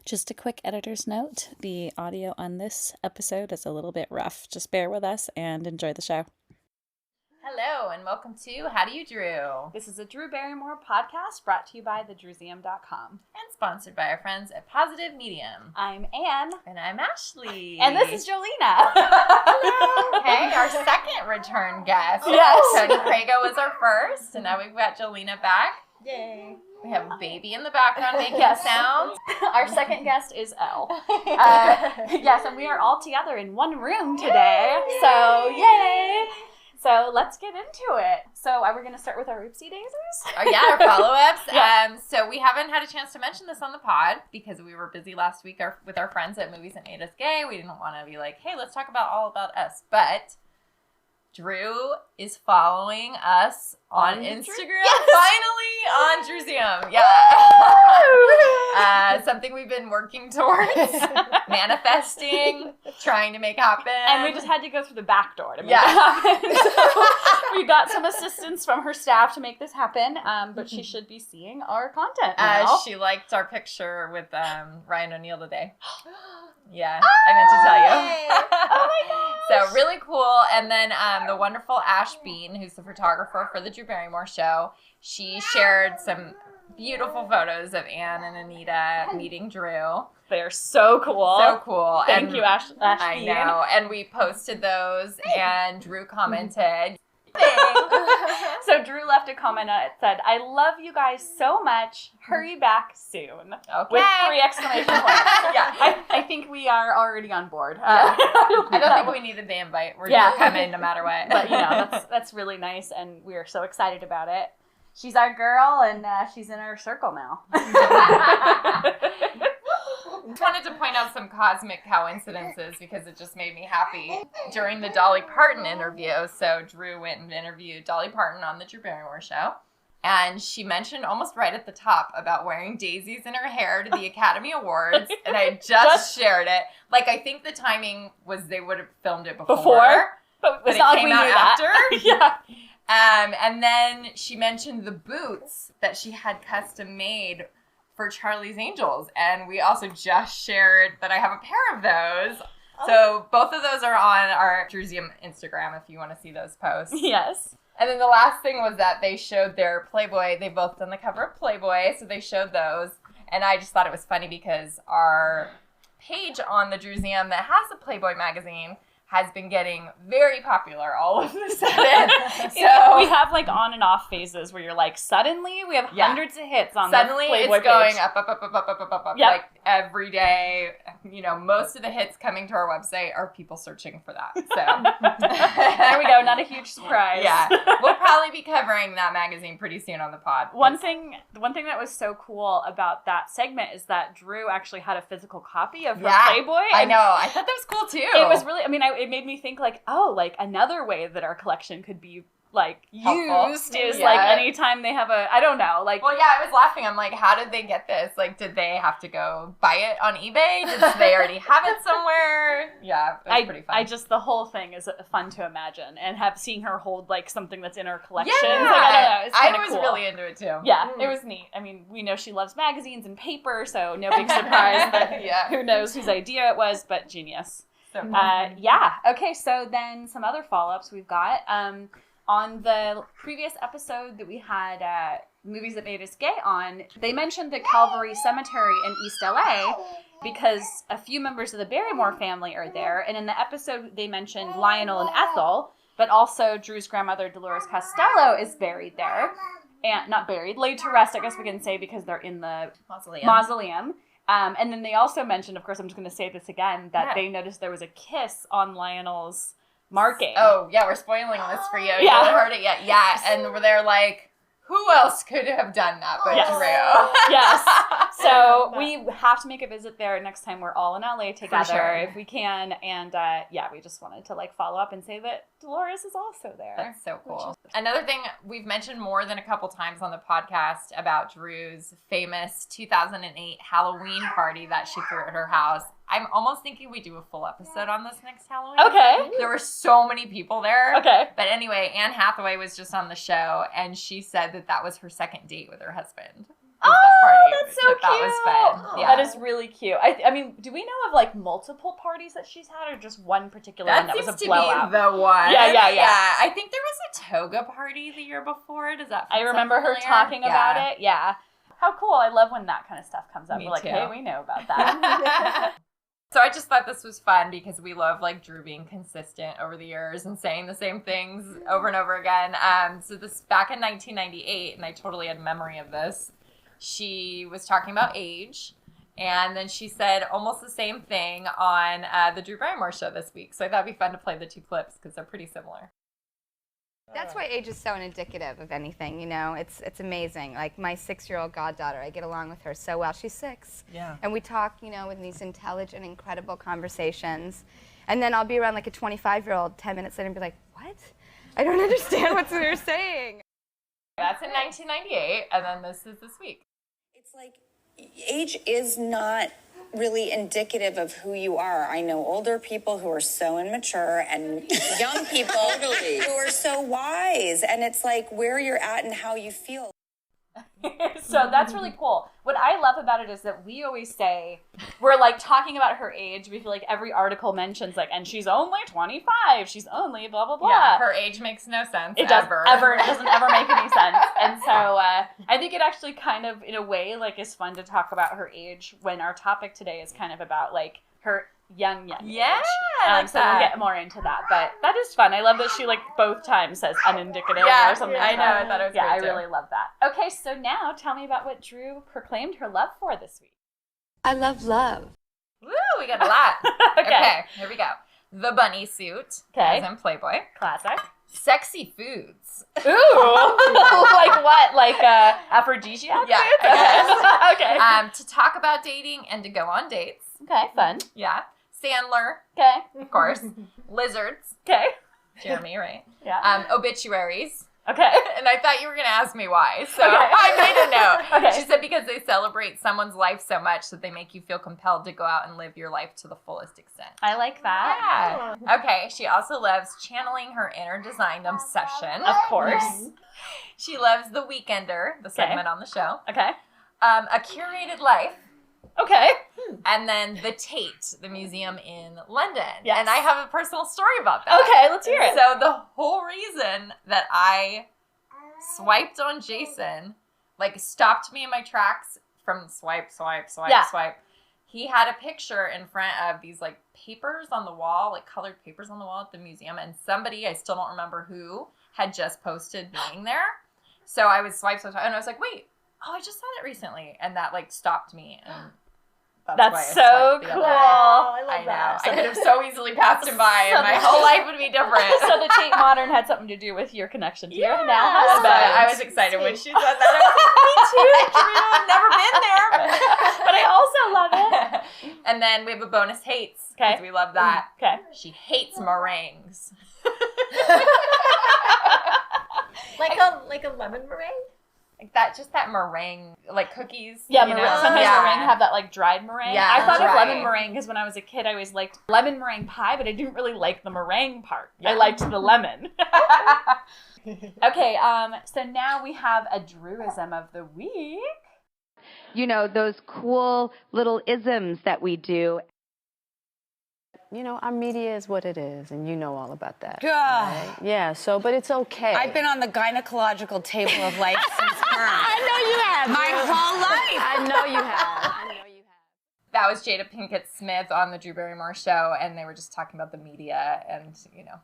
Just a quick editor's note, the audio on this episode is a little bit rough. Just bear with us and enjoy the show. Hello, and welcome to How Do You Drew? This is a Drew Barrymore podcast brought to you by thedrewseum.com. And sponsored by our friends at Positive Medium. I'm Anne. And I'm Ashley. And this is Joalena. Hello. Hey, our second return guest. Yes. Tony Prego was our first, and now we've got Joalena back. Yay. We have a baby in the background making Yes. sounds. Our second guest is Elle. Yes, and we are all together in one room today. Yay. So, yay! So let's get into it. So we're going to start with our oopsie daisies? Oh, yeah, our follow-ups. Yeah. So we haven't had a chance to mention this on the pod because we were busy last week with our friends at Movies That Made Us Gay. We didn't want to be like, hey, let's talk all about us. But Drew is following us on Instagram. Yes. Finally on Drewseum. Yeah. Something we've been working towards, manifesting, trying to make happen. And we just had to go through the back door to make Yeah. it happen. So we got some assistance from her staff to make this happen, but she should be seeing our content now. She liked our picture with Ryan O'Neal today. Yeah, I meant to tell you. Oh my gosh. So really cool. And then the wonderful Ash Bean, who's the photographer for the Drew Barrymore show, she shared some beautiful photos of Anne and Anita meeting Drew. They're so cool. So cool. Thank you, Ash. I Bean. know. And we posted those, and Drew commented. So Drew left a comment that said, "I love you guys so much. Hurry back soon." Okay. With 3 exclamation points. Yeah. I think we are already on board. I don't think we needed the invite. We're coming no matter what. But that's really nice, and we are so excited about it. She's our girl, and she's in our circle now. Just wanted to point out some cosmic coincidences because it just made me happy during the Dolly Parton interview. So Drew went and interviewed Dolly Parton on the Drew Barrymore show. And she mentioned almost right at the top about wearing daisies in her hair to the Academy Awards. And I just shared it. Like, I think the timing was they would have filmed it before. But it not like came we out knew after. that. Yeah. And then she mentioned the boots that she had custom made for Charlie's Angels, and we also just shared that I have a pair of those. Oh. So both of those are on our Drewseum Instagram if you want to see those posts. Yes. And then the last thing was that they showed their Playboy. They've both done the cover of Playboy, so they showed those. And I just thought it was funny because our page on the Drewseum that has the Playboy magazine has been getting very popular all of a sudden. So we have like on and off phases where you're like, suddenly we have hundreds of hits on suddenly the Playboy it's going page. up, Yep. like every day. You know, most of the hits coming to our website are people searching for that. So there we go. Not a huge surprise. Yeah, we'll probably be covering that magazine pretty soon on the pod. One thing that was so cool about that segment is that Drew actually had a physical copy of her Playboy. I know. I thought that was cool too. It was really. I mean, it made me think like, oh, like another way that our collection could be like helpful. Used is like anytime they have I don't know, like. Well, yeah, I was laughing. I'm like, how did they get this? Like, did they have to go buy it on eBay? Did they already have it somewhere? Yeah, it was pretty fun. The whole thing is fun to imagine, and seeing her hold like something that's in her collection. Yeah, like, I don't know. It's kind of I was cool. really into it too. Yeah, it was neat. I mean, we know she loves magazines and paper, so no big surprise. But who knows whose idea it was? But genius. So yeah. Okay. So then some other follow-ups we've got. On the previous episode that we had Movies That Made Us Gay on, they mentioned the Calvary Cemetery in East LA because a few members of the Barrymore family are there. And in the episode, they mentioned Lionel and Ethel, but also Drew's grandmother, Dolores Costello, is buried there. And not buried, laid to rest, I guess we can say, because they're in the mausoleum. And then they also mentioned, of course, I'm just going to say this again, that they noticed there was a kiss on Lionel's marking. Oh, yeah, we're spoiling this for you. Yeah. You haven't heard it yet. Yeah, and they're like, who else could have done that but Drew? Yes. So we have to make a visit there next time we're all in LA together if we can. And we just wanted to like follow up and say that Dolores is also there. That's so cool. Another thing we've mentioned more than a couple times on the podcast about Drew's famous 2008 Halloween party that she threw at her house. I'm almost thinking we do a full episode on this next Halloween. Okay. There were so many people there. Okay. But anyway, Anne Hathaway was just on the show, and she said that was her second date with her husband. was that party. That's so cute. That was fun. Yeah. That is really cute. I mean, do we know of like multiple parties that she's had, or just one particular one that was a blowout? That seems to be the one. Yeah. I think there was a toga party the year before. Does that? I remember her talking about it. Yeah. How cool! I love when that kind of stuff comes up. Me We're like, too. hey, we know about that. So I just thought this was fun because we love like Drew being consistent over the years and saying the same things over and over again. So this back in 1998, and I totally had memory of this. She was talking about age, and then she said almost the same thing on the Drew Barrymore show this week. So I thought it'd be fun to play the two clips because they're pretty similar. That's why age is so indicative of anything, you know. It's amazing. Like my 6-year-old goddaughter, I get along with her so well. She's 6. Yeah. And we talk, you know, in these intelligent, incredible conversations. And then I'll be around like a 25-year-old 10 minutes later and be like, what? I don't understand what you're saying. That's in 1998, and then this is this week. It's like age is not really indicative of who you are. I know older people who are so immature and young people who are so wise. And it's like where you're at and how you feel. So that's really cool. What I love about it is that we always say, we're like talking about her age. We feel like every article mentions like, and she's only 25. She's only blah, blah, blah. Yeah, her age makes no sense. It doesn't ever make any sense. And so I think it actually kind of, in a way, like is fun to talk about her age when our topic today is kind of about like her young yeah, age. So we'll get more into that. But that is fun. I love that she like both times says unindicative or something like I know. that. I thought it was Yeah, I great too. really love that. Okay, so now tell me about what Drew proclaimed her love for this week. I love love. Woo, we got a lot. Okay, here we go. The bunny suit, Okay. as in Playboy. Classic. Sexy foods. Ooh, like what? Like aphrodisiac? Yeah, foods? I Okay. To talk about dating and to go on dates. Okay, fun. Yeah. Sandler, Okay. of course. Lizards. Okay. Jeremy, right? Yeah. Obituaries. Okay. And I thought you were going to ask me why. So Okay. I made a note. Okay. She said because they celebrate someone's life so much that they make you feel compelled to go out and live your life to the fullest extent. I like that. Yeah. Okay. She also loves channeling her inner design obsession. Of course. She loves The Weekender, the segment on the show. Okay. A curated life. Okay. And then the Tate, the museum in London. Yes. And I have a personal story about that. Okay, let's hear it. So the whole reason that I swiped on Jason, like stopped me in my tracks from swipe, Yeah. swipe. He had a picture in front of these like papers on the wall, like colored papers on the wall at the museum. And somebody, I still don't remember who, had just posted being there. So I was swipe, and I was like, wait, oh, I just saw that recently. And that like stopped me. And That's why I so swiped the cool. other way. I know. I could have so easily passed him by and my whole life would be different. So the Tate Modern had something to do with your connection to your now But husband. I was excited when she said that. I was like, me too, Drew. I've never been there. But I also love it. And then we have a bonus hates. Okay. Because we love that. Okay. She hates meringues. Like a lemon meringue? Like that, just that meringue, like cookies. Yeah, you know? sometimes Yeah. meringue have that like dried meringue. Yeah, I thought of dry. lemon meringue because when I was a kid, I always liked lemon meringue pie, but I didn't really like the meringue part. Yeah. I liked the lemon. Okay, so now we have a Drewism of the week. You know, those cool little isms that we do. You know, our media is what it is, and you know all about that. God. Right? Yeah, but it's okay. I've been on the gynecological table of life since birth. I know you have. My whole life. I know you have. I know you have. That was Jada Pinkett Smith on the Drew Barrymore show, and they were just talking about the media, and, you know,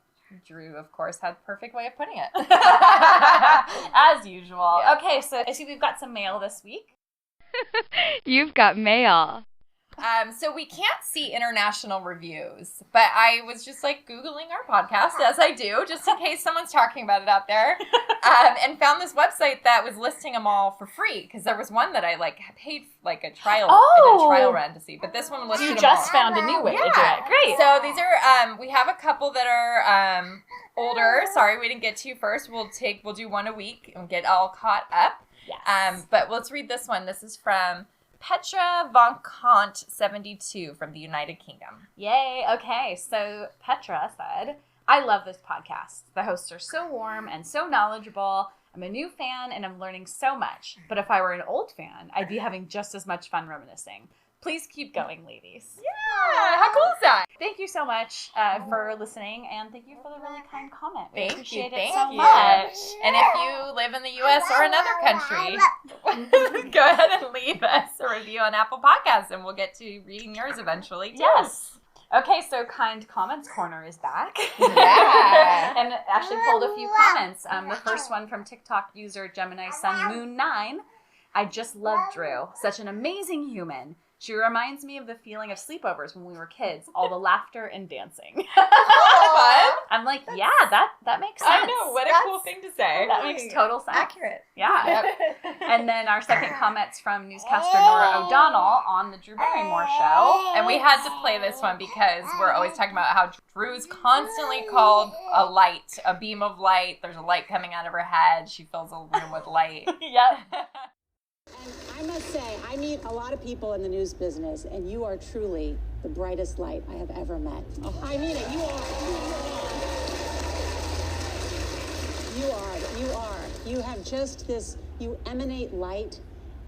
Drew, of course, had the perfect way of putting it. As usual. Yeah. Okay, so I see we've got some mail this week. You've got mail. So we can't see international reviews, but I was just like Googling our podcast, as I do, just in case someone's talking about it out there, and found this website that was listing them all for free, because there was one that I like paid like a trial, I did a trial run to see, but this one listed You them just all. found a new way to do Yeah. it. Great. So these are, we have a couple that are older. Sorry, we didn't get to you first. We'll do one a week and get all caught up. Yes. But let's read this one. This is from Petra Von Kant 72 from the United Kingdom. Yay. Okay, so Petra said, I love this podcast. The hosts are so warm and so knowledgeable, I'm a new fan and I'm learning so much. But if I were an old fan, I'd be having just as much fun reminiscing. Please keep going, ladies. Yeah, how cool is that? Thank you so much for listening, and thank you for the really kind comment. We appreciate it Thank so you. much. And if you live in the U.S. or another country, go ahead and leave us a review on Apple Podcasts, and we'll get to reading yours eventually, too. Yes. Okay, so Kind Comments Corner is back. Yeah. And actually pulled a few comments. The first one from TikTok user Gemini Sun Moon 9. I just love Drew. Such an amazing human. She reminds me of the feeling of sleepovers when we were kids, all the laughter and dancing. Fun. I'm like, yeah, that makes sense. I know, what a cool thing to say. That makes total sense. Accurate. Yeah. And then our second comment's from newscaster Nora O'Donnell on the Drew Barrymore show. And we had to play this one because we're always talking about how Drew's constantly called a light, a beam of light. There's a light coming out of her head. She fills a room with light. Yep. And I must say, I meet a lot of people in the news business, and you are truly the brightest light I have ever met. Oh, I mean it. You are. You have just this, you emanate light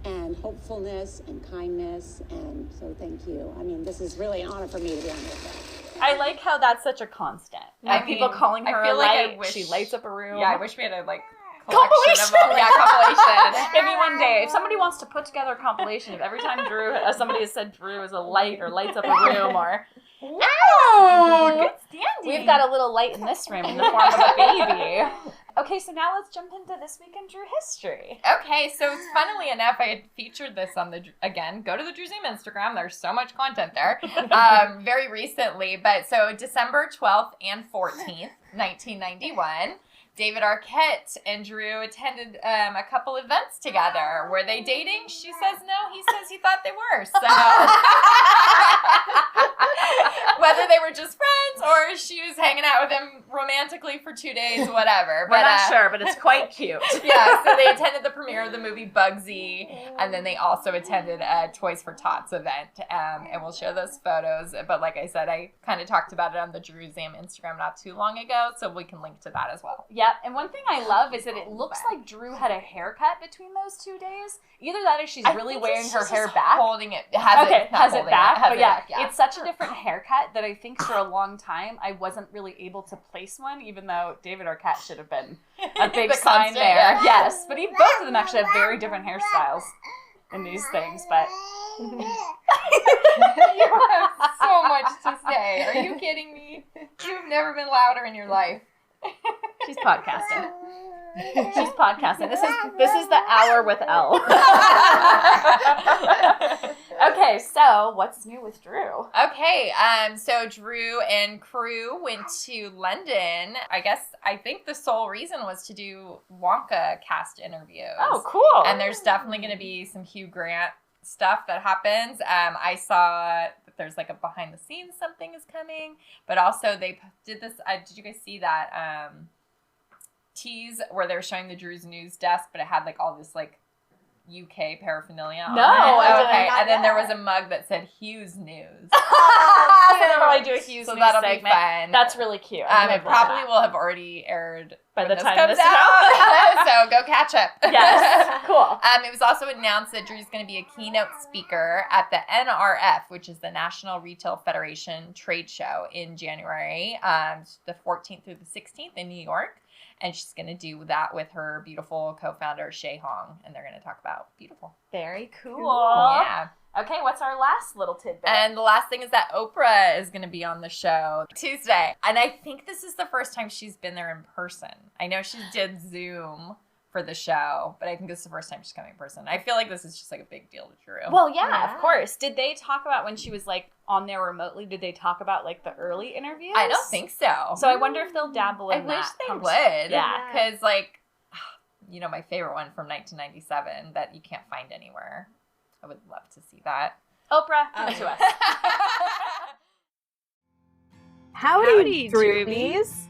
and hopefulness and kindness, and so thank you. I mean, this is really an honor for me to be on this show. I like how that's such a constant. I People mean, calling her I feel a like I light. wish- She lights up a room. Yeah, I wish we had a, collection Compilation. of compilation. Maybe one day, if somebody wants to put together a compilation of every time somebody has said Drew is a light or lights up a room or Good standing. we've got a little light in this room in the form of a baby. Okay, so now let's jump into This Week in Drew history. Okay, so funnily enough, I had featured this on again, go to the Drew Zoom Instagram. There's so much content there. Very recently, but so December 12th and 14th, 1991. David Arquette and Drew attended a couple events together. Were they dating? She says no. He says he thought they were. So whether they were just friends or she was hanging out with him romantically for 2 days, whatever. We're not sure, but it's quite cute. Yeah, so they attended the premiere of the movie Bugsy, and then they also attended a Toys for Tots event, and we'll show those photos. But like I said, I kind of talked about it on the Drew Zoom Instagram not too long ago, so we can link to that as well. Yeah, and one thing I love is that it looks like Drew had a haircut between those 2 days. Either that or she's really wearing her hair back. Holding it. Has it back. But yeah, back, it's such a different haircut that I think for a long time I wasn't really able to place one, even though David Arquette should have been a big sign constant, there. yeah. Yes, but both of them actually have very different hairstyles in these things. But You have so much to say. Are you kidding me? You've never been louder in your life. she's podcasting. She's podcasting. This is the hour with Elle. Okay, so what's new with Drew? Okay, so Drew and crew went to London. I think the sole reason was to do Wonka cast interviews. Oh, cool. And there's definitely going to be some Hugh Grant stuff that happens. I saw that there's like a behind the scenes something is coming, but also they did this. Did you guys see that tease where they were showing the Drew's news desk, but it had like all this like UK paraphernalia on it? Okay, and then there was a mug that said Hughes News. So they'll probably do a Hughes So news that'll segment. be fun. That's really cute. It probably will have already aired by when the this time comes this is out. So go catch up. Yes, cool. It was also announced that Drew's going to be a keynote speaker at the NRF, which is the National Retail Federation trade show in January, the 14th through the 16th in New York. And she's going to do that with her beautiful co-founder, Shay Hong. And they're going to talk about beautiful. Very cool. Yeah. Okay, what's our last little tidbit? And the last thing is that Oprah is going to be on the show Tuesday. And I think this is the first time she's been there in person. I know she did Zoom for the show, but I think this is the first time she's coming in person. I feel like this is just like a big deal to Drew. Well, yeah, of course. Did they talk about when she was like on there remotely? Did they talk about like the early interviews? I don't think so. So I wonder if they'll dabble in that. I wish they would. Yeah. Because like, my favorite one from 1997 that you can't find anywhere. I would love to see that. Oprah, give it to us. Howdy, Drewbies.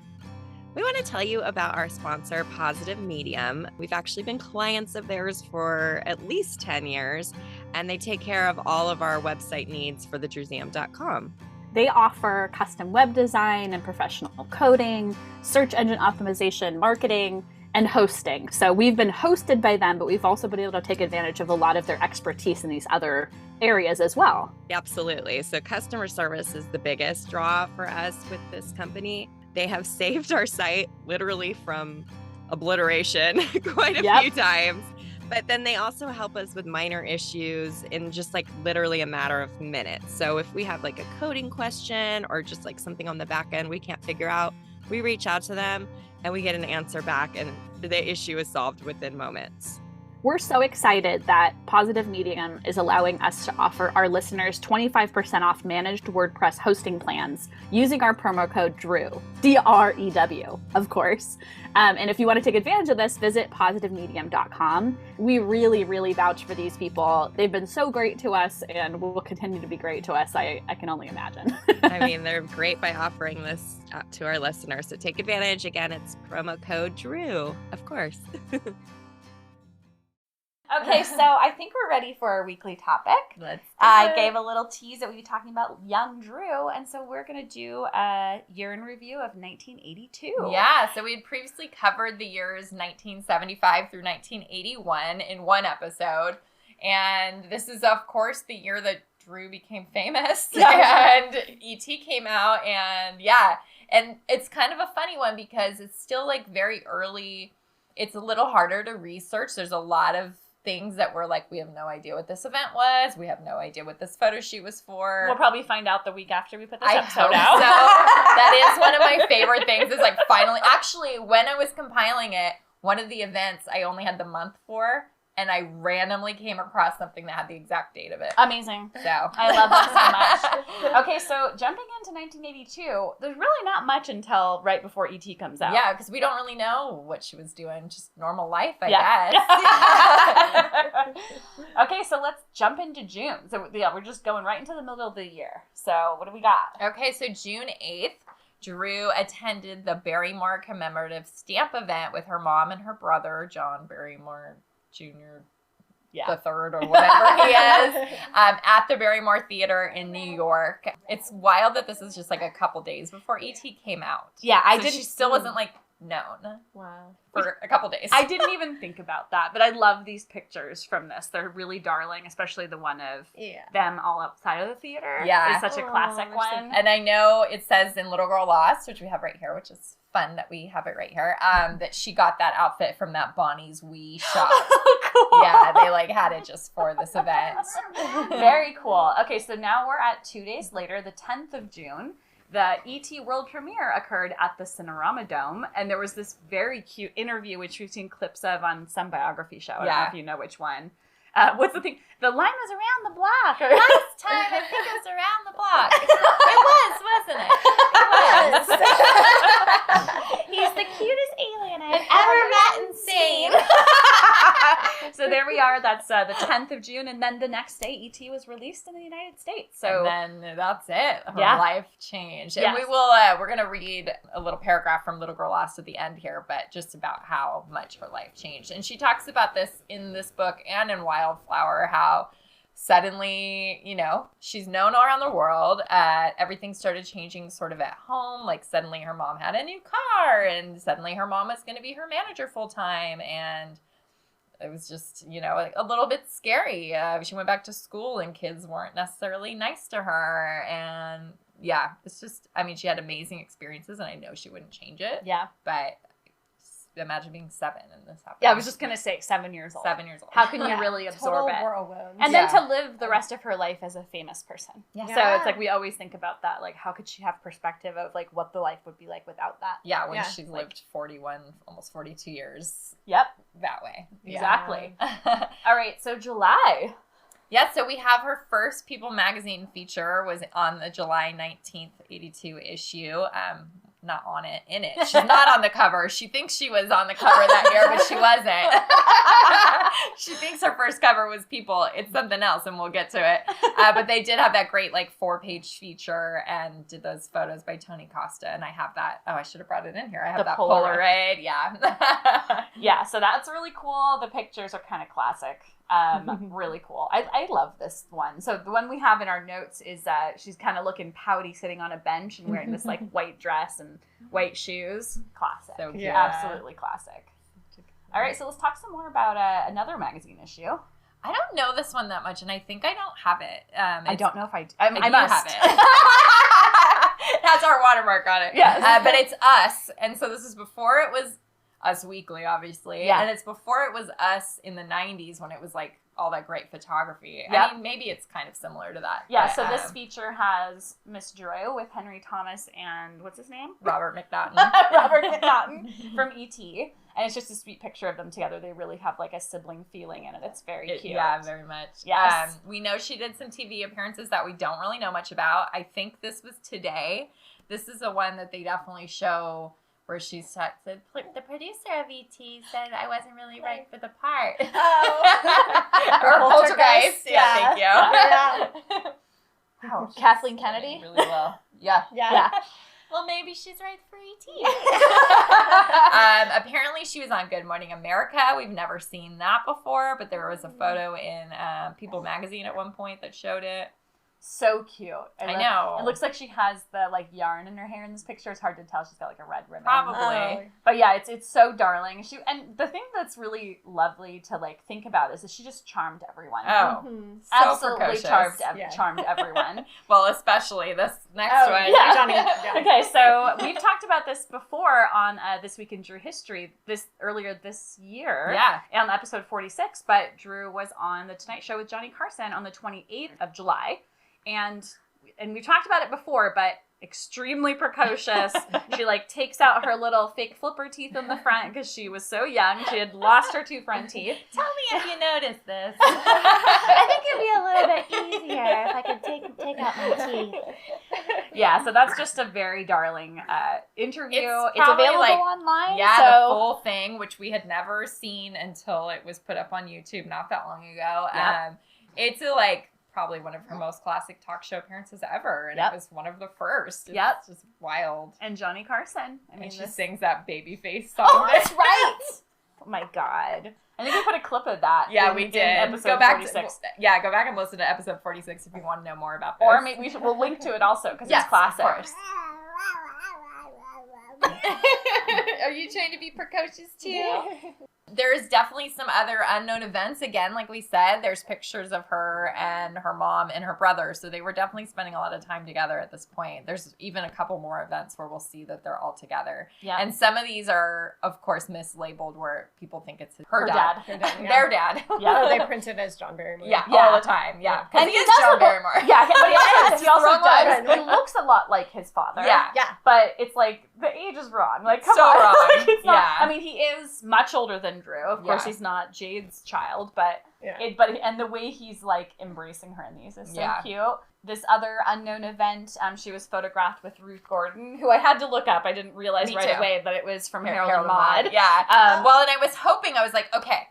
We want to tell you about our sponsor, Positive Medium. We've actually been clients of theirs for at least 10 years, and they take care of all of our website needs for thedrewseum.com. They offer custom web design and professional coding, search engine optimization, marketing, and hosting. So we've been hosted by them, but we've also been able to take advantage of a lot of their expertise in these other areas as well. Absolutely. So customer service is the biggest draw for us with this company. They have saved our site literally from obliteration quite a few times. But then they also help us with minor issues in just like literally a matter of minutes. So if we have like a coding question or just like something on the back end we can't figure out, we reach out to them and we get an answer back and the issue is solved within moments. We're so excited that Positive Medium is allowing us to offer our listeners 25% off managed WordPress hosting plans using our promo code DREW, D-R-E-W, of course. And if you want to take advantage of this, visit positivemedium.com. We really, really vouch for these people. They've been so great to us and will continue to be great to us. I can only imagine. I mean, they're great by offering this to our listeners. So take advantage. Again, it's promo code DREW, of course. Okay, so I think we're ready for our weekly topic. I gave a little tease that we'd be talking about young Drew, and so we're going to do a year in review of 1982. Yeah, so we had previously covered the years 1975 through 1981 in one episode, and this is, of course, the year that Drew became famous, and E.T. came out, and and it's kind of a funny one because it's still, like, very early. It's a little harder to research. There's a lot of things that we're like, we have no idea what this event was. We have no idea what this photo shoot was for. We'll probably find out the week after we put this I episode hope out. So. That is one of my favorite things is like finally, actually, when I was compiling it, one of the events I only had the month for, and I randomly came across something that had the exact date of it. Amazing. So I love that so much. Okay, so jumping into 1982, there's really not much until right before E.T. comes out. Yeah, because we don't really know what she was doing. Just normal life, I guess. Okay, so let's jump into June. So yeah, we're just going right into the middle of the year. So what do we got? Okay, so June 8th, Drew attended the Barrymore commemorative stamp event with her mom and her brother, John Barrymore Jr. The third or whatever he is, at the Barrymore Theater in New York. It's wild that this is just like a couple days before E.T. came out. Yeah, She still wasn't like known. Wow. For a couple days. I didn't even think about that, but I love these pictures from this. They're really darling, especially the one of them all outside of the theater. Yeah. It's such a classic one. And I know it says in Little Girl Lost, which we have right here, which is fun that we have it right here, that she got that outfit from that Bonnie's Wee shop. Cool. Yeah, they like had it just for this event. Very cool. Okay, so now we're at 2 days later, the 10th of June. The E.T. world premiere occurred at the Cinerama Dome, and there was this very cute interview, which we've seen clips of on some biography show. I don't know if you know which one. What's the thing? The line was around the block. Last time, I think it was around the block. It was, wasn't it? It was. He's the cutest alien I've ever met and seen. So there we are. That's the 10th of June, and then the next day, E.T. was released in the United States. So and then that's it. Her life changed. And Yes. we will. We're gonna read a little paragraph from Little Girl Lost at the end here, but just about how much her life changed. And she talks about this in this book and in Wildflower, how suddenly, she's known around the world. Everything started changing sort of at home. Like suddenly her mom had a new car, and suddenly her mom was going to be her manager full time, and it was just, a little bit scary. She went back to school and kids weren't necessarily nice to her. And it's just, she had amazing experiences and I know she wouldn't change it. Yeah. But imagine being 7 and this happened. Yeah, I was just going to say 7 years old. 7 years old. How can you really absorb Total it? whirlwind. And then to live the rest of her life as a famous person. Yeah. So it's like we always think about that. Like, how could she have perspective of like what the life would be like without that? Yeah, when she's lived 41, almost 42 years. Yep. That way. Exactly. All right, so July. Yeah, so we have her first People magazine feature was on the July 19th, 82 issue. Not on it, in it. She's not on the cover. She thinks she was on the cover that year, but she wasn't. She thinks her first cover was People. It's something else, and we'll get to it. But they did have that great, 4-page feature and did those photos by Tony Costa, and I have that. Oh, I should have brought it in here. I have that Polaroid. Yeah. Yeah, so that's really cool. The pictures are kind of classic. Really cool. I love this one. So the one we have in our notes is she's kind of looking pouty sitting on a bench and wearing this white dress and white shoes. Classic. So cute. Yeah. Absolutely classic. All right, so let's talk some more about another magazine issue. I don't know this one that much, and I think I don't have it. I don't know if I do. I must have it. That's our watermark on it. Yes. But it's Us, and so this is before it was Us Weekly, obviously. Yeah. And it's before it was Us in the 90s when it was like all that great photography. Yep. I mean, maybe it's kind of similar to that. Yeah, but, so this feature has Miss Drew with Henry Thomas and what's his name? Robert McNaughton. Robert McNaughton from E.T. And it's just a sweet picture of them together. They really have like a sibling feeling in it. It's very cute. Yeah, very much. Yes. We know she did some TV appearances that we don't really know much about. I think this was Today. This is a one that they definitely show where she said, the producer of E.T. said I wasn't really right for the part. Or Poltergeist. Yeah, thank you. Yeah. Wow, Kathleen Kennedy? Really well. Yeah. Yeah. Well, maybe she's right for E.T. Apparently, she was on Good Morning America. We've never seen that before, but there was a photo in People magazine at one point that showed it. So cute. I know. It looks like she has the like yarn in her hair in this picture. It's hard to tell. She's got like a red ribbon. Probably. But yeah, it's so darling. And the thing that's really lovely to like think about is that she just charmed everyone. Oh, so absolutely precocious. charmed everyone. Well, especially this next one. Yeah. Johnny. Okay, so we've talked about this before on This Week in Drew History earlier this year. Yeah. On episode 46, but Drew was on The Tonight Show with Johnny Carson on the 28th of July. And we talked about it before, but extremely precocious. She like takes out her little fake flipper teeth in the front because she was so young. She had lost her two front teeth. Tell me if you noticed this. I think it'd be a little bit easier if I could take out my teeth. Yeah, so that's just a very darling interview. It's probably, available like, online. Yeah, so the full thing, which we had never seen until it was put up on YouTube not that long ago. Yep. It's like probably one of her most classic talk show appearances ever, and Yep. it was one of the first. It's Yep. just wild. And Johnny Carson. I mean, And she this- sings that Babyface song. Oh, that's right. Oh my God. I think we put a clip of that. Yeah, in, we in did. episode Go back 46. go back and listen to episode 46 if you want to know more about this. Or maybe we'll link to it also because Yes, it's classic. of course. Are you trying to be precocious too? There's definitely some other unknown events. Again, like we said, there's pictures of her and her mom and her brother. So they were definitely spending a lot of time together at this point. There's even a couple more events where we'll see that they're all together. Yeah. And some of these are, of course, mislabeled where people think it's her Her dad. dad. Their dad. Yeah. Oh, they print it as John Barrymore. Yeah, Yeah. all the time. Yeah. Because And he he is does John look- Barrymore. Yeah, but he also, Yes, he also wrong does. one. He looks a lot like his father. Yeah. Yeah. But it's like the age is wrong. Like, come So on. wrong. Like, it's not, Yeah. I mean, he is much older than Drew. Of course, Yeah. he's not Jade's child, but Yeah. and the way he's like embracing her in these is so Yeah. cute. This other unknown event, she was photographed with Ruth Gordon, who I had to look up. I didn't realize Me right too. away that it was from Harold, Harold and Maude. Yeah. Well, and I was hoping, I was like, okay,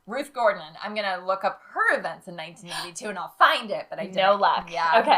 Ruth Gordon, I'm going to look up her events in 1982 and I'll find it, but I didn't. No luck. Yeah. Okay.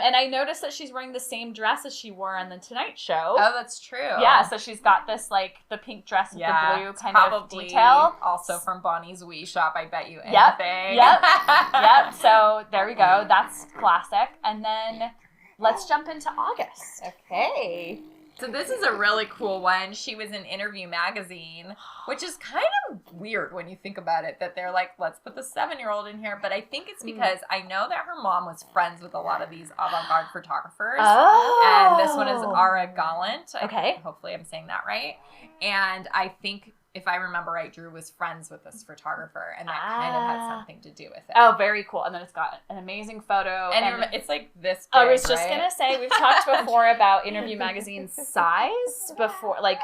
And I noticed that she's wearing the same dress as she wore on The Tonight Show. Oh, that's true. Yeah, so she's got this, like, the pink dress with the blue it's kind of probably detail. Also from Bonnie's Wee Shop, I bet you Yep. anything. Yep. So there we go. That's classic. And then let's jump into August. Okay. So this is a really cool one. She was in Interview Magazine, which is kind of weird when you think about it, that they're like, let's put the 7-year-old in here. But I think it's because I know that her mom was friends with a lot of these avant-garde photographers. Oh. And this one is Ara Gallant. Okay. Hopefully I'm saying that right. And I think, if I remember right, Drew was friends with this photographer, and that kind of had something to do with it. Oh, very cool. And then it's got an amazing photo. And it's like this big, I was just right? gonna say, we've talked before about Interview Magazine's size before, like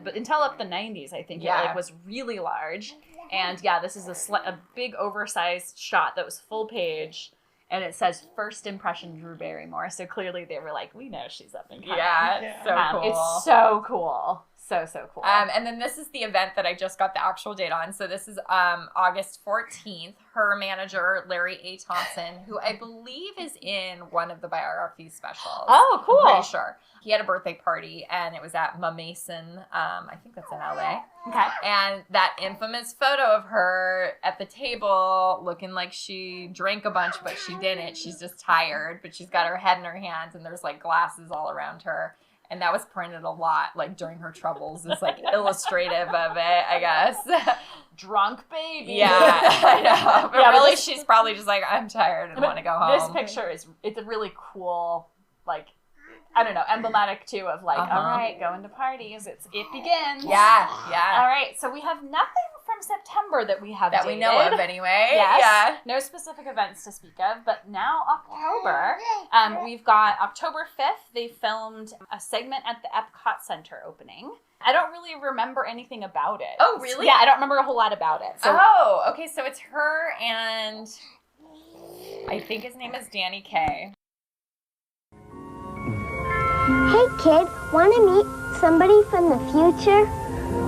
but until up the 90s, I think it like was really large. And yeah, this is a big oversized shot that was full page, and it says "First Impression Drew Barrymore." So clearly they were like, we know she's up and coming. Yeah, so cool. It's so cool. So cool. And then this is the event that I just got the actual date on. So this is August 14th. Her manager, Larry A. Thompson, who I believe is in one of the biography specials. Oh, cool. I'm pretty sure. He had a birthday party, and it was at Ma Mason. I think that's in LA. Okay. And that infamous photo of her at the table looking like she drank a bunch, but she didn't. She's just tired, but she's got her head in her hands, and there's like glasses all around her. And that was printed a lot, like during her troubles. It's like illustrative of it, I guess. Drunk baby. Yeah, I know. But Yeah, really, she's probably just like, I'm tired and want to go home. This picture it's a really cool, like, I don't know, emblematic too of like, all right, going to parties. It begins. Yeah. All right, so we have nothing from September that we have that dated. we know of anyway. Yes. Yeah. No specific events to speak of, but now October. We've got October 5th. They filmed a segment at the Epcot Center opening. I don't really remember anything about it. Oh, really? Yeah, I don't remember a whole lot about it. So, okay, so it's her and I think his name is Danny Kaye. Hey kid, want to meet somebody from the future?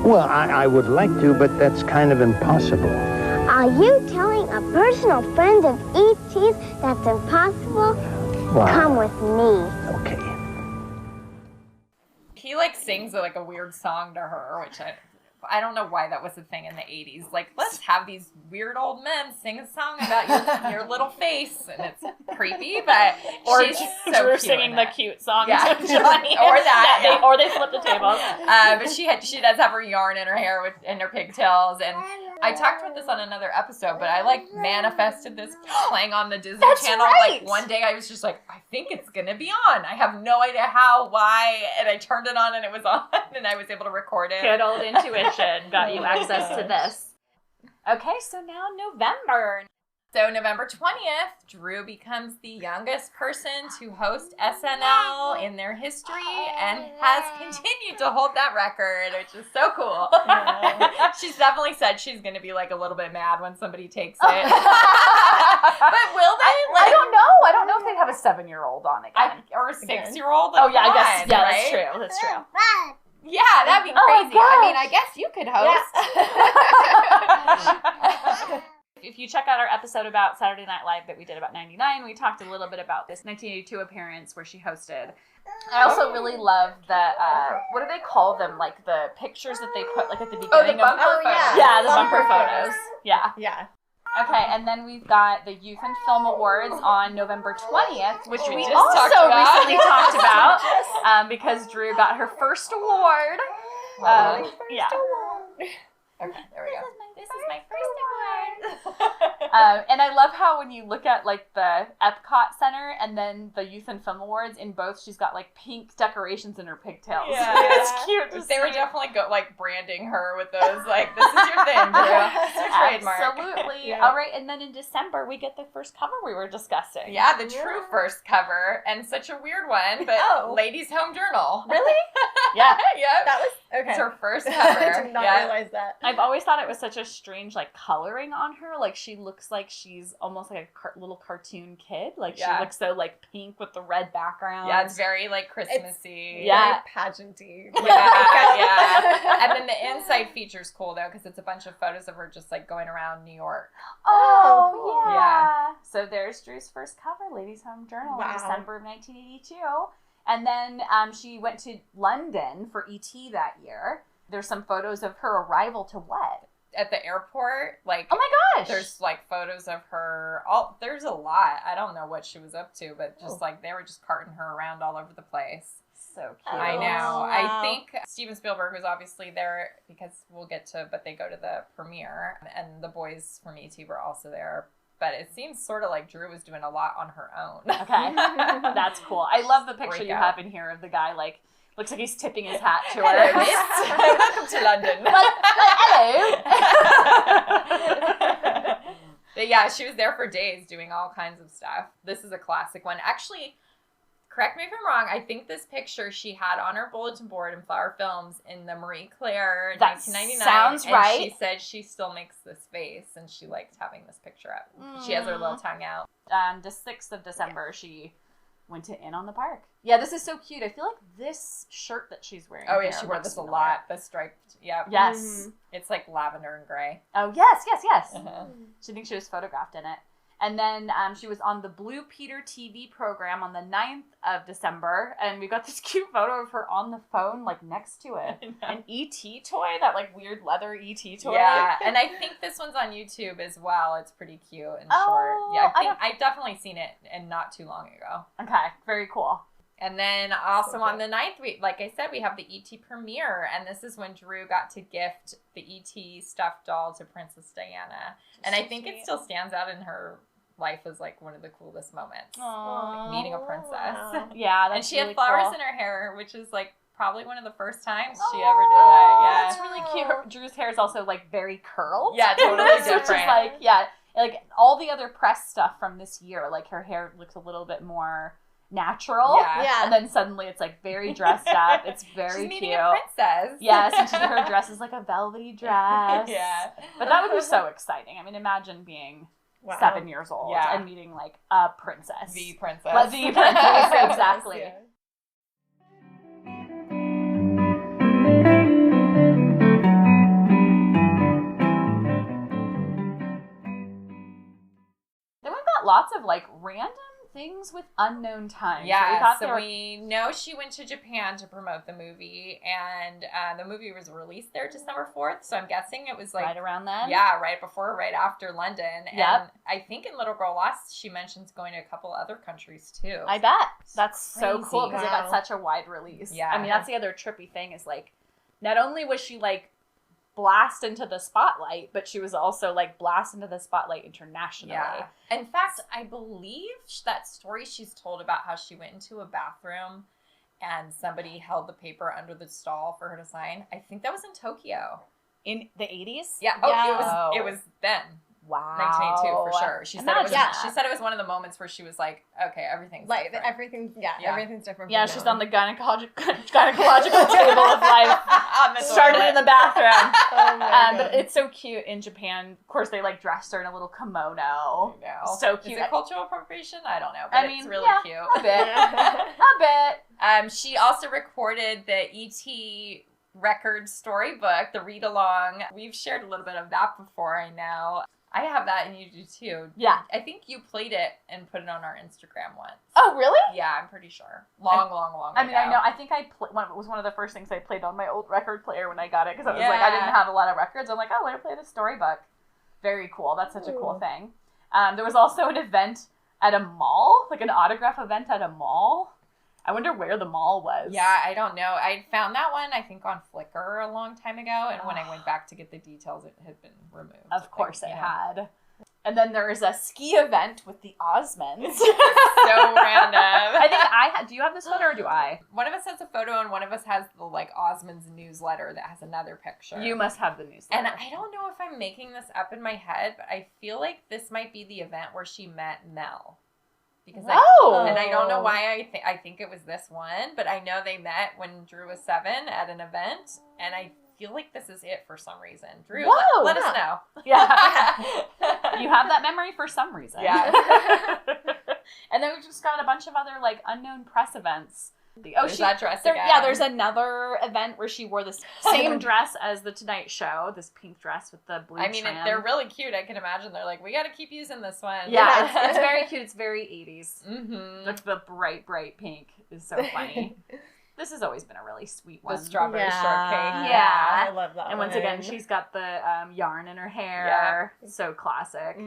Well, I would like to, but that's kind of impossible. Are you telling a personal friend of E.T.'s that's impossible? Wow. Come with me. Okay. He like sings like a weird song to her, which I don't know why that was a thing in the 80s. Like, let's have these weird old men sing a song about your little face, and it's creepy, but she's so Drew cute singing the cute song Yeah. to Johnny. Or that. Yeah, or they flip the tables. But she does have her yarn in her hair and her pigtails, and I talked about this on another episode, but I like manifested this playing on the Disney Channel. Right. Like one day I was just like, I think it's gonna be on. I have no idea how, why, and I turned it on and it was on, and I was able to record it. Good old intuition got you access to this. Okay, so now November. So November 20th, Drew becomes the youngest person to host SNL in their history and has continued to hold that record, which is so cool. She's definitely said she's going to be like a little bit mad when somebody takes it. But will they? I don't know. I don't know if they have a 7-year-old on again. Or a 6-year-old? Oh, yeah, I guess. Fine, Yeah, right? that's true. That's true. Yeah, that'd be Oh my crazy. I mean, I guess you could host. If you check out our episode about Saturday Night Live that we did about 99, we talked a little bit about this 1982 appearance where she hosted. I also really love the, what do they call them? Like the pictures that they put like at the beginning the bumper of photos. Yeah, the bumper photos. Yeah. Yeah. Okay, and then we've got the Youth and Film Awards on November 20th, which we just also talked about. recently talked about because Drew got her first award. Yeah. Okay, there we go. This is my first award. And I love how when you look at like the Epcot Center and then the Youth and Film Awards, in both she's got like pink decorations in her pigtails. Yeah. It's cute to They were see. definitely like branding her with those, like, this is your thing, Drew. This is your trademark. Absolutely. Yeah. All right, and then in December we get the first cover we were discussing. Yeah, the true first cover, and such a weird one, but Ladies' Home Journal. Really? Yeah. Yep. That was okay. It's her first cover. I did not realize that. I've always thought it was such a strange like coloring on her. Like she looks like she's almost like a little cartoon kid. Like she looks so like pink with the red background. Yeah, it's very like Christmassy. Yeah. Very pageanty. Yeah. And then the inside feature's cool though, because it's a bunch of photos of her just like going around New York. Oh, cool. yeah. So there's Drew's first cover, Ladies' Home Journal, Wow. in December of 1982. And then she went to London for E.T. that year. There's some photos of her arrival to what? At the airport, like, oh my gosh, there's like photos of her. There's a lot. I don't know what she was up to, but just like they were just carting her around all over the place. So cute. I know. Wow. I think Steven Spielberg was obviously there because but they go to the premiere, and the boys from E.T. were also there. But it seems sort of like Drew was doing a lot on her own. Okay, that's cool. I love the picture you have in here of the guy like. Looks like he's tipping his hat to her. Hello, miss. Welcome to London. Hello. But yeah, she was there for days doing all kinds of stuff. This is a classic one. Actually, correct me if I'm wrong, I think this picture she had on her bulletin board in Flower Films in the Marie Claire in That 1999. sounds and right. She said she still makes this face, and she liked having this picture up. She has her little tongue out. The 6th of December, she went to In on the Park. Yeah, this is so cute. I feel like this shirt that she's wearing. Oh, yeah, here she wore looks this a familiar. lot. The striped, yeah. Yes. Mm-hmm. It's like lavender and gray. Oh, yes. Uh-huh. She thinks she was photographed in it. And then she was on the Blue Peter TV program on the 9th of December, and we got this cute photo of her on the phone, like, next to it. An E.T. toy, that, like, weird leather E.T. toy. Yeah, and I think this one's on YouTube as well. It's pretty cute and short. Yeah, I've definitely seen it, and not too long ago. Okay, very cool. And then also on the 9th, like I said, we have the ET premiere, and this is when Drew got to gift the ET stuffed doll to Princess Diana. And I think it still stands out in her life as like one of the coolest moments. Like meeting a princess. Wow. Yeah, that's and she really had flowers cool. in her hair, which is like probably one of the first times she ever did that. Yeah, That's really cute. Drew's hair is also like very curled. Yeah, totally Which is different. like, yeah, like all the other press stuff from this year, like her hair looks a little bit more natural. Yeah. And then suddenly it's like very dressed up. It's very She's cute. meeting a princess. Yes, and her dress is like a velvety dress. Yeah. But that would be so exciting. I mean, imagine being 7 years old and meeting like a princess. The princess. Like, the princess, exactly. Yeah. Then we've got lots of like random things with unknown times. Yeah, so we know she went to Japan to promote the movie, and the movie was released there December 4th, so I'm guessing it was like... right around then? Yeah, right before, right after London. Yep. And I think in Little Girl Lost, she mentions going to a couple other countries, too. I bet. That's so crazy. cool, because it got such a wide release. Yeah. I mean, that's the other trippy thing is like, not only was she like blast into the spotlight, but she was also like blast into the spotlight internationally. Yeah. In fact, I believe that story she's told about how she went into a bathroom and somebody held the paper under the stall for her to sign. I think that was in Tokyo. In the 80s? Yeah. Oh, it was then. Wow. 1982 for sure. She said it was. Imagine. She said it was one of the moments where she was like, "Okay, everything's like different. everything's different." Yeah, she's on the gynecological table of life. On the started toilet. in the bathroom. Oh my But it's so cute in Japan. Of course, they like dressed her in a little kimono. So cute. Is it cultural appropriation? I don't know, but I mean, it's really yeah, cute. a bit. A bit. She also recorded the E.T. record storybook, the read along. We've shared a little bit of that before, I know. I have that and you do too. Yeah. I think you played it and put it on our Instagram once. Oh, really? Yeah, I'm pretty sure. Long I mean, ago. I know. I think it was one of the first things I played on my old record player when I got it, because I was like, I didn't have a lot of records. I'm like, oh, let me play the storybook. Very cool. That's such a cool thing. There was also an event at a mall, like an autograph event at a mall. I wonder where the mall was. Yeah, I don't know. I found that one, I think, on Flickr a long time ago, and when I went back to get the details, it had been removed. Of course it had. And then there is a ski event with the Osmonds. So random. I think do you have this photo or do I? One of us has a photo and one of us has the like Osmonds newsletter that has another picture. You must have the newsletter. And I don't know if I'm making this up in my head, but I feel like this might be the event where she met Mel. Because I don't know why I think it was this one, but I know they met when Drew was 7 at an event, and I feel like this is it for some reason. Drew, let us know. Yeah. You have that memory for some reason. Yeah. And then we just got a bunch of other like unknown press events. There's that dress again. Yeah, there's another event where she wore this same dress as the Tonight Show, this pink dress with the blue trim. They're really cute. I can imagine they're like, we got to keep using this one. Yeah, it's very cute. It's very 80s. Mm-hmm. The bright pink is so funny. This has always been a really sweet one. The strawberry shortcake. Yeah. I love that And once one. again, she's got the yarn in her hair. Yeah. So classic.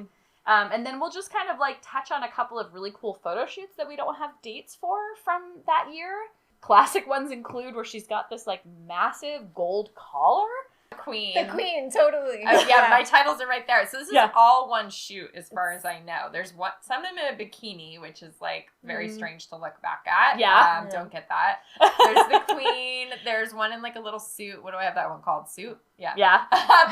And then we'll just kind of like touch on a couple of really cool photo shoots that we don't have dates for from that year. Classic ones include where she's got this like massive gold collar. The queen, totally. Yeah, my titles are right there. So this is all one shoot as far as I know. There's some of them in a bikini, which is like very strange to look back at. Yeah. Don't get that. There's the queen. There's one in like a little suit. What do I have that one called? Suit? Yeah. Yeah.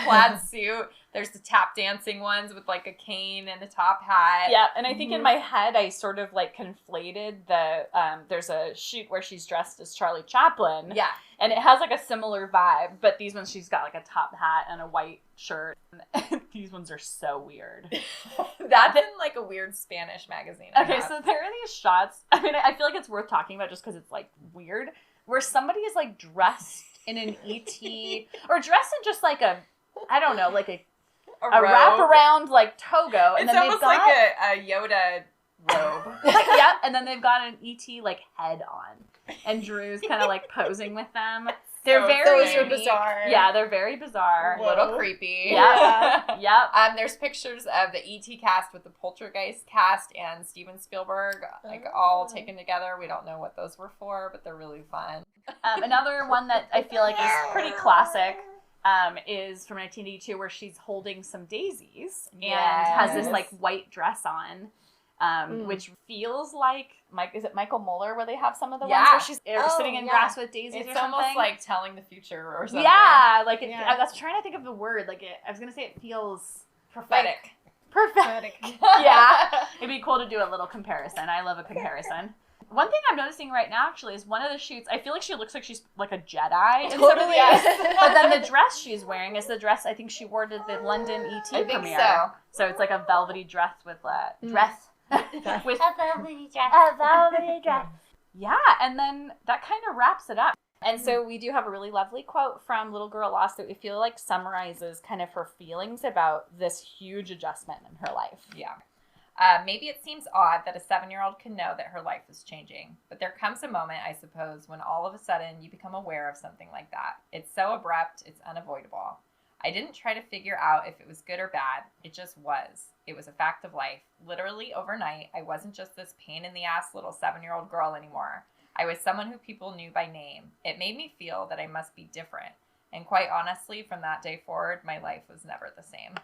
Plaid suit. There's the tap dancing ones with like a cane and a top hat. Yeah, and I think in my head I sort of like conflated the there's a shoot where she's dressed as Charlie Chaplin. Yeah. And it has like a similar vibe, but these ones she's got like a top hat and a white shirt. These ones are so weird. That's in like a weird Spanish magazine. Okay, so there are these shots. I mean, I feel like it's worth talking about just because it's like weird, where somebody is like dressed in an ET or dressed in just like a, I don't know, like a wraparound like togo, and it's then almost they've got like a Yoda robe. Yeah, and then they've got an ET like head on, and Drew's kind of like posing with them. They're Those are bizarre. Yeah, they're very bizarre. A little creepy. Yeah. Yep. There's pictures of the E.T. cast with the Poltergeist cast and Steven Spielberg, all taken together. We don't know what those were for, but they're really fun. Another one that I feel like is pretty classic is from 1982, where she's holding some daisies and has this like white dress on. Which feels like, is it Michael Muller where they have some of the ones where she's sitting in grass with daisies or something? It's almost like telling the future or something. Yeah, like I was trying to think of the word. I was going to say it feels prophetic. Prophetic. Yeah. It'd be cool to do a little comparison. I love a comparison. One thing I'm noticing right now, actually, is one of the shoots, I feel like she looks like she's like a Jedi. Totally. But then the dress she's wearing is the dress I think she wore to the London ET premiere. So it's like a velvety dress with with a velvety dress. Yeah, and then that kind of wraps it up. And so we do have a really lovely quote from Little Girl Lost that we feel like summarizes kind of her feelings about this huge adjustment in her life. Yeah. Maybe it seems odd that a 7-year-old can know that her life is changing, but there comes a moment, I suppose, when all of a sudden you become aware of something like that. It's so abrupt, it's unavoidable. I didn't try to figure out if it was good or bad. It just was. It was a fact of life. Literally overnight, I wasn't just this pain-in-the-ass little 7-year-old girl anymore. I was someone who people knew by name. It made me feel that I must be different. And quite honestly, from that day forward, my life was never the same.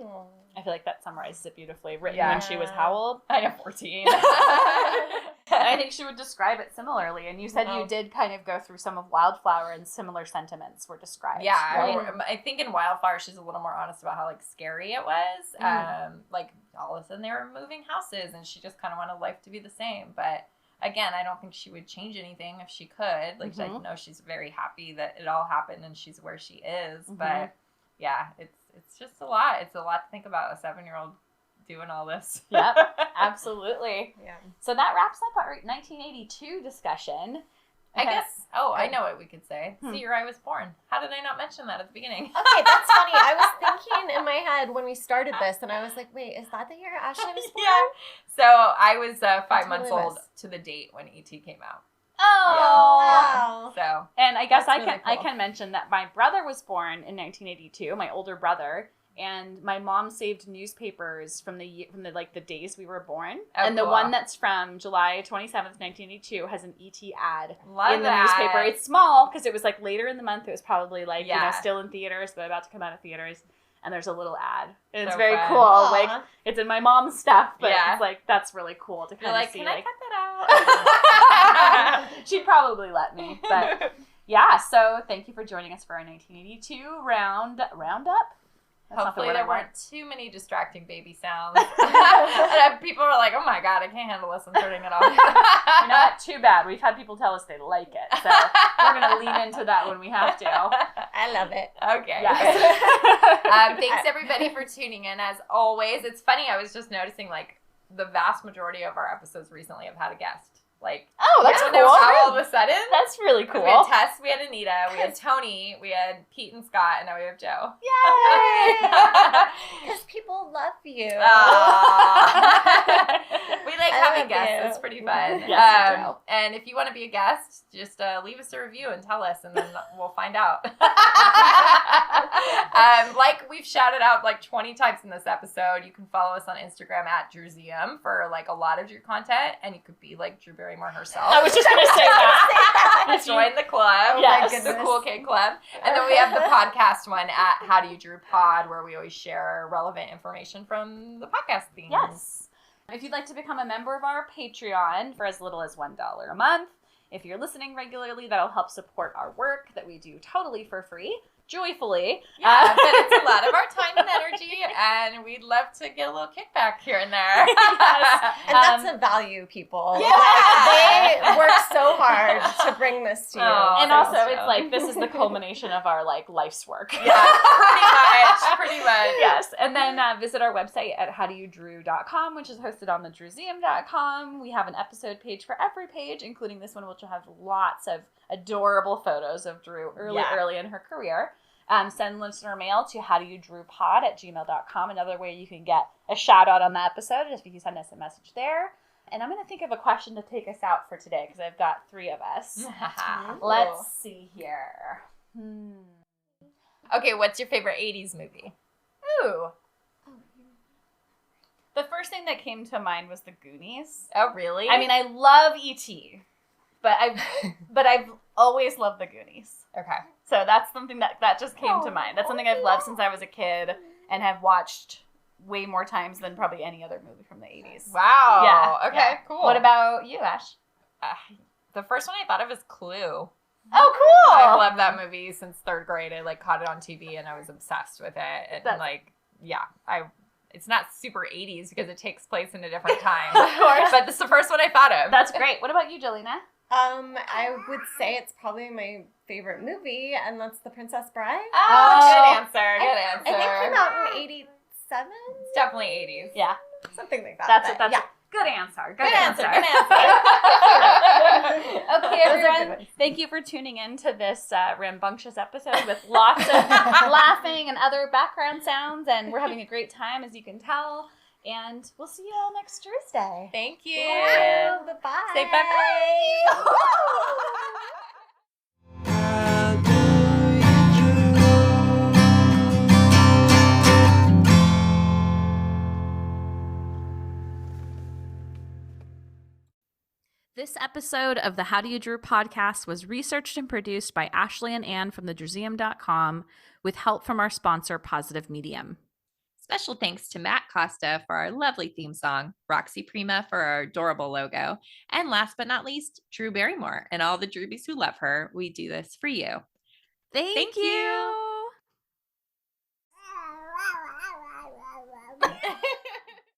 Aww. I feel like that summarizes it beautifully. Written when she was how old? I know, 14. I think she would describe it similarly. And you said you did kind of go through some of Wildflower and similar sentiments were described. Yeah, right? I think in Wildflower she's a little more honest about how scary it was. Like all of a sudden they were moving houses and she just kind of wanted life to be the same. But again, I don't think she would change anything if she could. Like I know she's very happy that it all happened and she's where she is. But yeah, it's just a lot. It's a lot to think about, a 7-year-old doing all this. Yep, absolutely. Yeah. So that wraps up our 1982 discussion. I guess, I know what we could say. It's the year I was born. How did I not mention that at the beginning? Okay, that's funny. I was thinking in my head when we started this, and I was like, wait, is that the year Ashley was born? Yeah. So I was 5 months old to the date when E.T. came out. Oh, wow. So, and I guess really I cool. can mention that my brother was born in 1982, my older brother, and my mom saved newspapers from the days we were born. And the one that's from July 27th, 1982 has an ET ad in the newspaper. It's small because it was later in the month. It was probably still in theaters, but about to come out of theaters. And there's a little ad. And it's very cool. Aww. It's in my mom's stuff, but it's that's really cool to kind of see. Can I cut that out? She'd probably let me. But yeah, so thank you for joining us for our 1982 roundup. Hopefully there weren't too many distracting baby sounds. And people were like, oh my God, I can't handle this. I'm turning it off. Not too bad. We've had people tell us they like it. So we're going to lean into that when we have to. I love it. Okay. Yes. Thanks everybody for tuning in. As always, it's funny. I was just noticing the vast majority of our episodes recently have had a guest. That's cool. All of a sudden. That's really cool. We had Tess, we had Anita, we had Tony, we had Pete and Scott, and now we have Joe. Yay! Because people love you. We like having guests. It's pretty fun. Yes, and if you want to be a guest, just leave us a review and tell us, and then we'll find out. We've shouted out 20 times in this episode, you can follow us on Instagram at Drewseum for a lot of your content, and you could be like Drew Barrymore herself. I was just going to say that. Join the club. Yes. The Cool Kid Club. And then we have the podcast one at How Do You Drew Pod, where we always share relevant information from the podcast themes. Yes. If you'd like to become a member of our Patreon for as little as $1 a month, if you're listening regularly, that'll help support our work that we do totally for free. Joyfully. Yeah, but it's a lot of our time and energy, and we'd love to get a little kickback here and there. Yes. And that's a value, people. Yeah. They work so hard to bring this to you. And also, it's this is the culmination of our life's work. Yeah, pretty much. Yes. And then visit our website at howdoyoudrew.com, which is hosted on thedrewseum.com. We have an episode page for every page, including this one, which will have lots of adorable photos of Drew early in her career. Send listener mail to howdoyoudrewpod@gmail.com. Another way you can get a shout out on the episode is if you send us a message there. And I'm going to think of a question to take us out for today because I've got 3 of us. Let's see here. Okay, what's your favorite 80s movie? Ooh. The first thing that came to mind was The Goonies. Oh, really? I mean, I love E.T., but I've always loved The Goonies. Okay. So that's something that just came to mind. That's something I've loved since I was a kid and have watched way more times than probably any other movie from the 80s. Wow. Yeah. Okay, yeah. cool. What about you, Ash? The first one I thought of is Clue. Oh, cool. I love that movie since 3rd grade. I like caught it on TV and I was obsessed with it. And it's not super 80s because it takes place in a different time. Of course. But this is the first one I thought of. That's great. What about you, Joalena? I would say it's probably my favorite movie, and that's The Princess Bride. Oh, good answer. I think it came out in 87. It's definitely 80s. Yeah. Something like that. That's yeah. Good answer. Good answer. Okay, everyone. Thank you for tuning in to this rambunctious episode with lots of laughing and other background sounds, and we're having a great time, as you can tell. And we'll see you all next Thursday. Thank you. Bye-bye. Say bye-bye. This episode of the How Do You Drew podcast was researched and produced by Ashley and Ann from thedruseum.com with help from our sponsor, Positive Medium. Special thanks to Matt Costa for our lovely theme song, Roxy Prima for our adorable logo, and last but not least, Drew Barrymore and all the Drewbies who love her. We do this for you. Thank you.